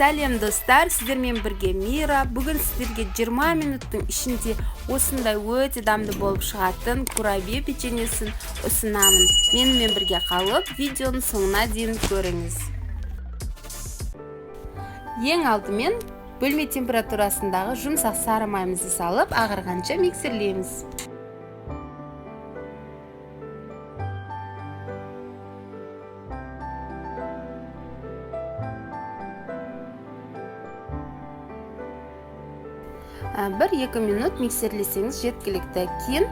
Сәлем достар, сіздермен бірге Мира. Бүгін сіздерге 20 минуттың ішінде осындай өте дамды болып шығатын курабе печеньесін ұсынамын. Менімен бірге қалып, видеоның соңына дейін көріңіз. Ең алдымен бөлме температурасындағы жұмсақ сары майымызды салып, ағарғанша миксерлейміз. Бір-екі минут миксерлесеңіз жеткілікті. Кейін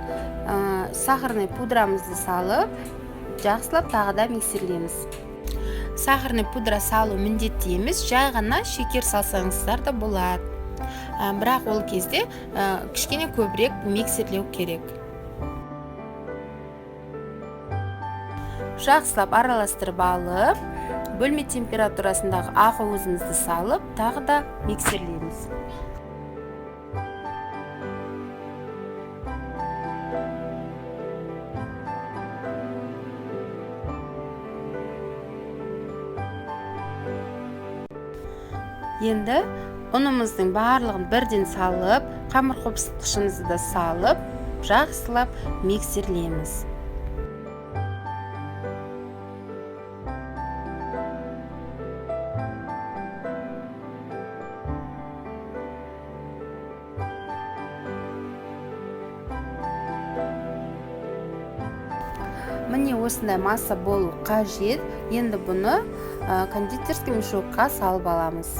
сахарный пудрамызды салып, жақсылап тағы да миксерлейміз. Сахарный пудра салу міндетті емес, жай ғана шекер салсаңыздар да болады. Бірақ ол кезде кішкене көбірек миксерлеу керек. Жақсылап араластырып алып, бөлме температурасындағы ақуызымызды салып, тағы да миксерлейміз. Енді ұнымыздың барлығын бірден салып, қамыр қопсытқышымызды да салып, жақсылап миксерлейміз. Міне осындай масса болу қажет. Енді бұны кондитерский мешокқа салып аламыз.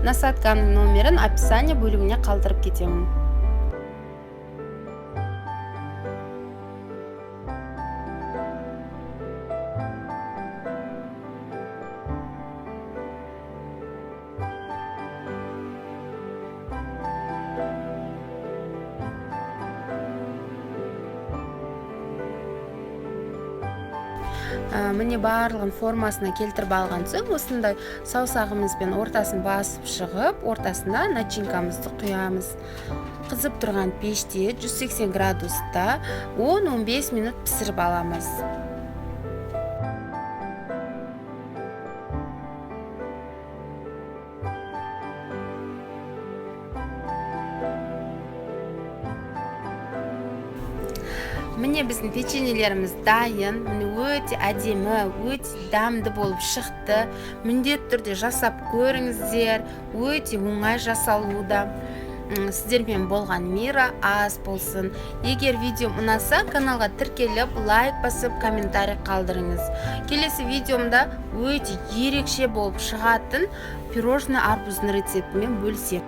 Насадканың номерін описание бөліміне қалдырып кетемін. Міне барлығын формасына келтіріп алған соң, осындай саусағымызбен ортасын басып шығып, ортасына начинкамызды құямыз. Қызып тұрған пеште 180 градуста 10-15 минут пісіріп аламыз. Міне біздің печеньелеріміз дайын, өте әдемі, өте дәмді болып шықты. Міндетті түрде жасап көріңіздер, өте оңай жасалуда. Сіздермен болған Мира, ас болсын. Егер видео ұнаса, каналға тіркеліп, лайк басып, комментарий қалдырыңыз. Келесі видеомда өте ерекше болып шығатын пирожный арбуздың рецептімен бөлісем.